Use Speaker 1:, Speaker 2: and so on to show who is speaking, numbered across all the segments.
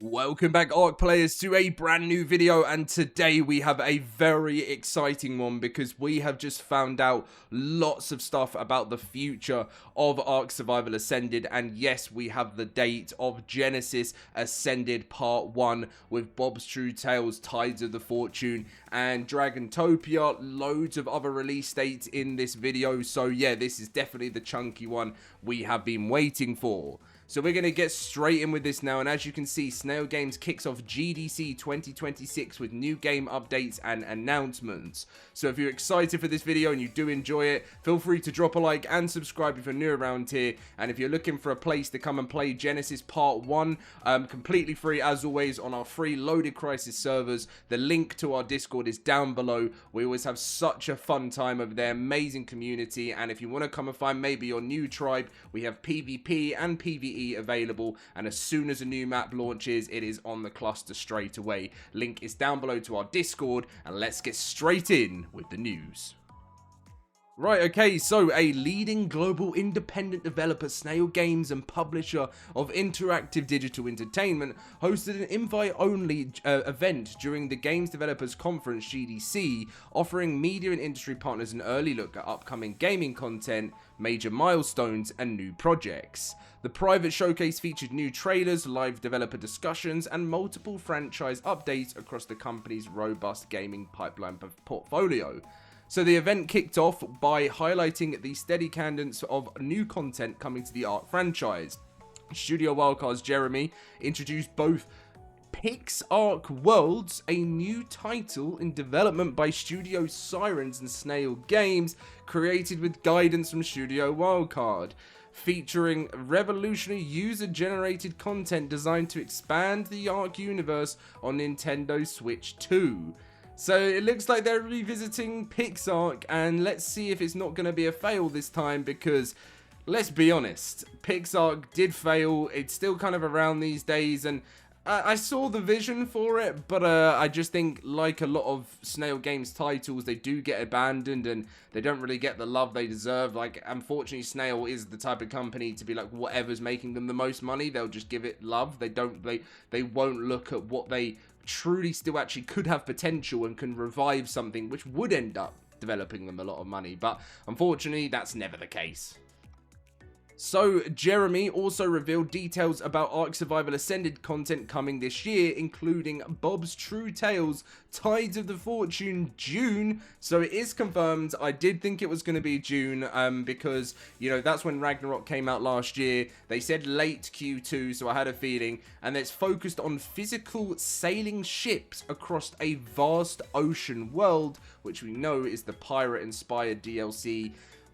Speaker 1: Welcome back, ARK players, to a brand new video, and today we have a very exciting one because we have just found out lots of stuff about the future of ARK Survival Ascended, and yes, we have the date of Genesis Ascended Part 1 with Bob's True Tales, Tides of the Fortune, and Dragontopia. Loads of other release dates in this video, so yeah, this is definitely the chunky one we have been waiting for. So we're going to get straight in with this now, and as you can see, Snail Games kicks off GDC 2026 with new game updates and announcements. So if you're excited for this video and you do enjoy it, feel free to drop a like and subscribe if you're new around here. And if you're looking for a place to come and play Genesis Part 1, completely free as always on our free LoadedCrysis servers, the link to our Discord is down below. We always have such a fun time over there, amazing community, and if you want to come and find maybe your new tribe, we have PvP and PvE available, and as soon as a new map launches, it is on the cluster straight away. Link is down below to our Discord, and let's get straight in with the news. Right, okay, so a leading global independent developer, Snail Games, and publisher of interactive digital entertainment, hosted an invite-only event during the Games Developers Conference GDC, offering media and industry partners an early look at upcoming gaming content, major milestones, and new projects. The private showcase featured new trailers, live developer discussions, and multiple franchise updates across the company's robust gaming pipeline portfolio. So the event kicked off by highlighting the steady cadence of new content coming to the ARK franchise. Studio Wildcard's Jeremy introduced both ARK Worlds, a new title in development by Studio Sirens and Snail Games, created with guidance from Studio Wildcard, featuring revolutionary user-generated content designed to expand the ARK universe on Nintendo Switch 2. So it looks like they're revisiting ARK, and let's see if it's not going to be a fail this time, because let's be honest, ARK did fail. It's still kind of around these days, and I saw the vision for it, but I just think, like a lot of Snail Games titles, they do get abandoned and they don't really get the love they deserve. Like, unfortunately, Snail is the type of company to be like, whatever's making them the most money, they'll just give it love. They won't look at what they truly still actually could have potential and can revive something which would end up developing them a lot of money, but unfortunately that's never the case. So Jeremy also revealed details about ARK Survival Ascended content coming this year, including Bob's True Tales, Tides of the Fortune, June. So it is confirmed. I did think it was going to be June, because, you know, that's when Ragnarok came out last year. They said late Q2, so I had a feeling. And it's focused on physical sailing ships across a vast ocean world, which we know is the pirate-inspired DLC.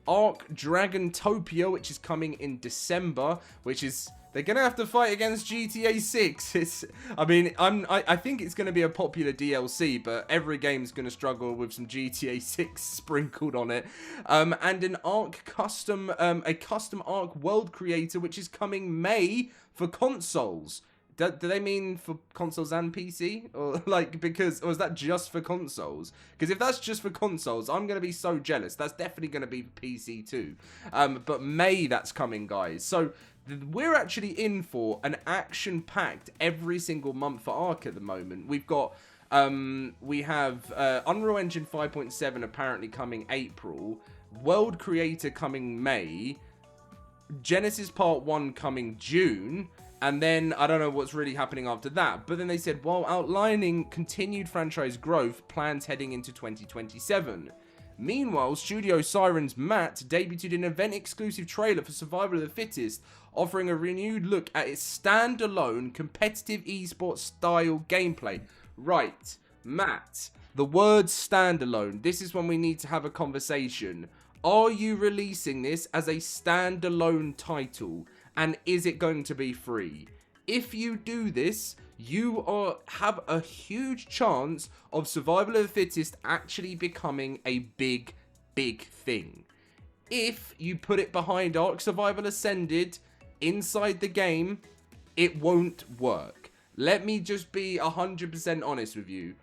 Speaker 1: ARK Dragontopia, which is coming in December, which is, they're gonna have to fight against GTA 6. I think it's gonna be a popular DLC, but every game's gonna struggle with some GTA 6 sprinkled on it. And an ARK custom, a custom ARK World Creator, which is coming May for consoles. Do they mean for consoles and PC? Or or is that just for consoles? Because if that's just for consoles, I'm going to be so jealous. That's definitely going to be PC too. But May, that's coming, guys. So we're actually in for an action-packed every single month for ARK at the moment. We've got, we have Unreal Engine 5.7 apparently coming April, World Creator coming May, Genesis Part 1 coming June, and then I don't know what's really happening after that. But then they said, while outlining continued franchise growth, plans heading into 2027. Meanwhile, Studio Sirens Matt debuted an event-exclusive trailer for Survival of the Fittest, offering a renewed look at its standalone competitive esports style gameplay. Right, Matt, the word standalone, this is when we need to have a conversation. Are you releasing this as a standalone title? And is it going to be free? If you do this, you have a huge chance of Survival of the Fittest actually becoming a big thing. If you put it behind ARK Survival Ascended inside the game, it won't work. Let me just be 100% honest with you.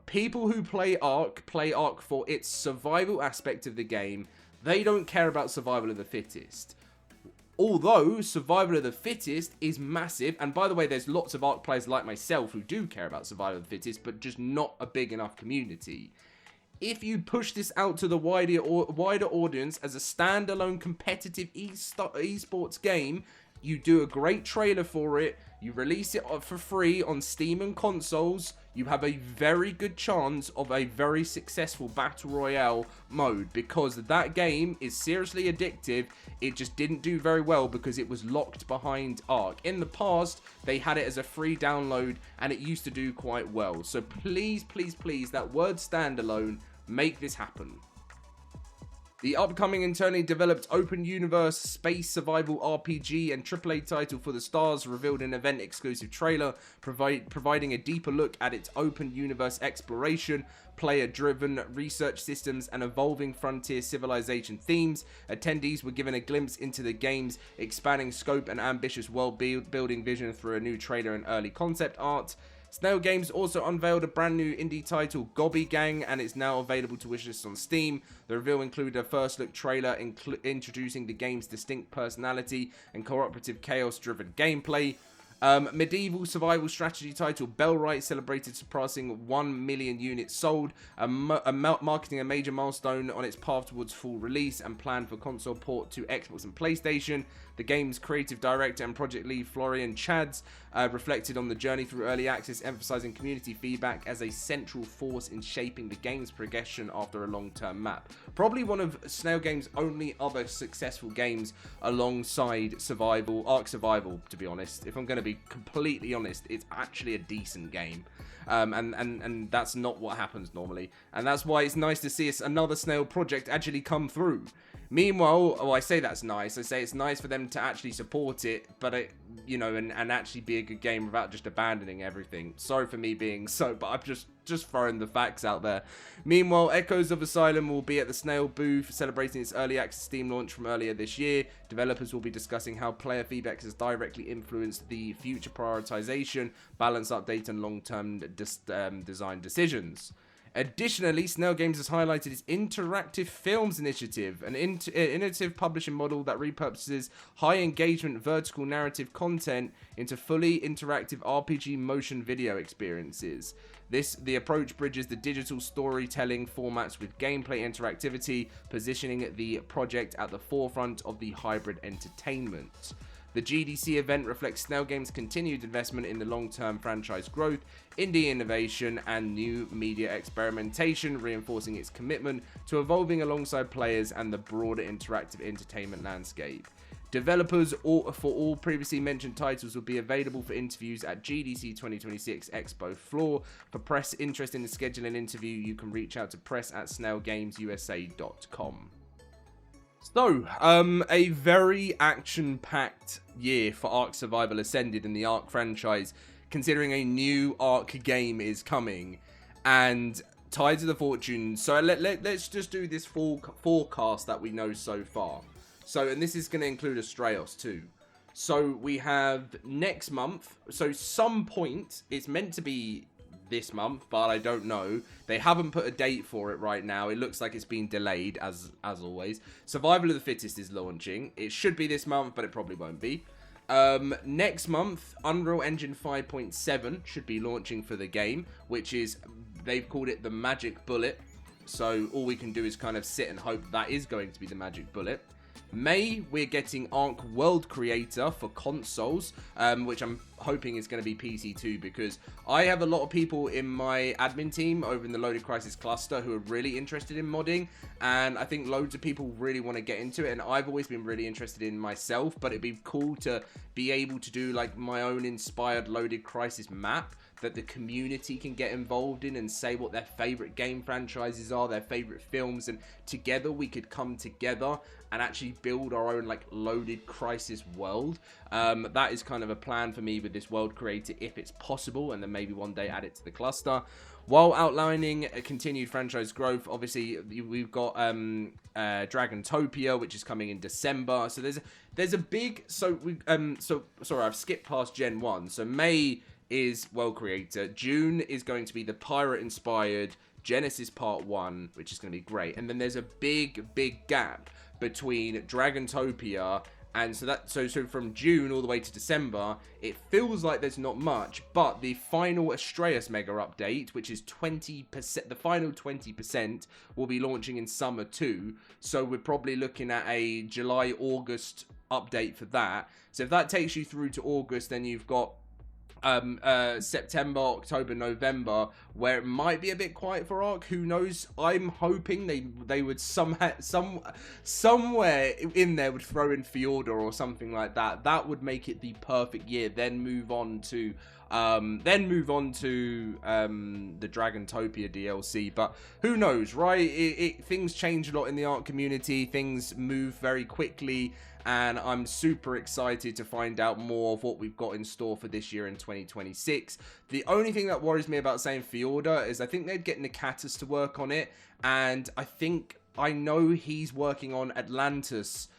Speaker 1: People who play ARK for its survival aspect of the game. They don't care about Survival of the Fittest. Although Survival of the Fittest is massive, and by the way, there's lots of ARK players like myself who do care about Survival of the Fittest, but just not a big enough community. If you push this out to the wider audience as a standalone competitive esports game, you do a great trailer for it, you release it for free on Steam and consoles, you have a very good chance of a very successful Battle Royale mode, because that game is seriously addictive. It just didn't do very well because it was locked behind ARK. In the past, they had it as a free download and it used to do quite well. So please, please, please, that word standalone, make this happen. The upcoming internally developed open universe space survival RPG and AAA title for the stars revealed an event exclusive trailer providing a deeper look at its open universe exploration, player driven research systems and evolving frontier civilization themes. Attendees were given a glimpse into the game's expanding scope and ambitious world building vision through a new trailer and early concept art. Snail Games also unveiled a brand new indie title, Gobby Gang, and it's now available to wishlist on Steam. The reveal included a first look trailer introducing the game's distinct personality and cooperative chaos-driven gameplay. Medieval survival strategy title Bellwright celebrated surpassing 1 million units sold, marking a major milestone on its path towards full release and planned for console port to Xbox and PlayStation. The game's creative director and project lead Florian Chads reflected on the journey through early access, emphasizing community feedback as a central force in shaping the game's progression after a long-term map. Probably one of Snail Games' only other successful games alongside ARK Survival, to be honest. If I'm going to be completely honest, it's actually a decent game. And that's not what happens normally. And that's why it's nice to see another Snail project actually come through. Meanwhile, I say that's nice. I say it's nice for them to actually support it, but and actually be a good game without just abandoning everything. Sorry for me being but I'm just throwing the facts out there. Meanwhile, Echoes of Asylum will be at the Snail booth, celebrating its early access Steam launch from earlier this year. Developers will be discussing how player feedback has directly influenced the future prioritization, balance update, and long-term design decisions. Additionally, Snail Games has highlighted its Interactive Films initiative, an innovative publishing model that repurposes high-engagement vertical narrative content into fully interactive RPG motion video experiences. The approach bridges the digital storytelling formats with gameplay interactivity, positioning the project at the forefront of the hybrid entertainment. The GDC event reflects Snail Games' continued investment in the long-term franchise growth, indie innovation, and new media experimentation, reinforcing its commitment to evolving alongside players and the broader interactive entertainment landscape. Developers for all previously mentioned titles will be available for interviews at GDC 2026 Expo floor. For press interested in scheduling an interview, you can reach out to press@snailgamesusa.com. So, a very action-packed year for ARK Survival Ascended and the ARK franchise, considering a new ARK game is coming, and Tides of the Fortune. So let's just do this forecast that we know so far. So, and this is going to include Astraeos too. So we have next month, so some point, it's meant to be this month, but I don't know. They haven't put a date for it right now. It looks like it's been delayed, as always. Survival of the Fittest is launching. It should be this month, but it probably won't be. Next month, Unreal Engine 5.7 should be launching for the game, which is, they've called it the Magic Bullet. So all we can do is kind of sit and hope that is going to be the Magic Bullet. May, we're getting ARK World Creator for consoles, which I'm hoping is going to be PC too, because I have a lot of people in my admin team over in the LoadedCrysis cluster who are really interested in modding, and I think loads of people really want to get into it, and I've always been really interested in myself, but it'd be cool to be able to do like my own inspired LoadedCrysis map that the community can get involved in and say what their favorite game franchises are, their favorite films, and together we could come together and actually build our own like LoadedCrysis world. That is kind of a plan for me with this World Creator if it's possible, and then maybe one day add it to the cluster. While outlining a continued franchise growth, obviously we've got Dragontopia, which is coming in December. So there's a big sorry, I've skipped past Gen 1. So May is World Creator. June is going to be the pirate-inspired Genesis Part 1, which is going to be great. And then there's a big gap between Dragontopia And so so from June all the way to December, it feels like there's not much, but the final Astraeus Mega update, which is 20%, the final 20%, will be launching in summer too. So we're probably looking at a July-August update for that. So if that takes you through to August, then you've got September, October, November, where it might be a bit quiet for Ark. Who knows? I'm hoping they would somewhere in there would throw in Fjorda or something like that. That would make it the perfect year. Then move on to the Dragontopia DLC. But who knows, right? Things change a lot in the Ark community. Things move very quickly. And I'm super excited to find out more of what we've got in store for this year in 2026. The only thing that worries me about saying Fjorda is I think they'd get Nakatis to work on it. And I know he's working on Atlantis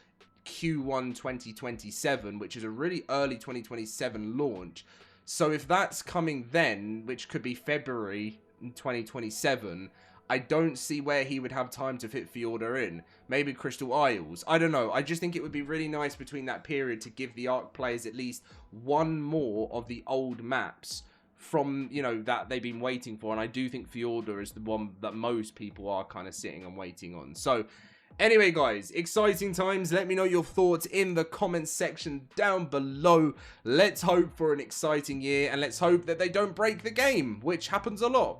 Speaker 1: Q1 2027, which is a really early 2027 launch. So if that's coming then, which could be February 2027... I don't see where he would have time to fit Fjorda in. Maybe Crystal Isles. I don't know. I just think it would be really nice between that period to give the Ark players at least one more of the old maps from, you know, that they've been waiting for. And I do think Fjorda is the one that most people are kind of sitting and waiting on. So, anyway, guys, exciting times. Let me know your thoughts in the comments section down below. Let's hope for an exciting year. And let's hope that they don't break the game, which happens a lot.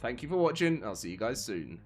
Speaker 1: Thank you for watching. I'll see you guys soon.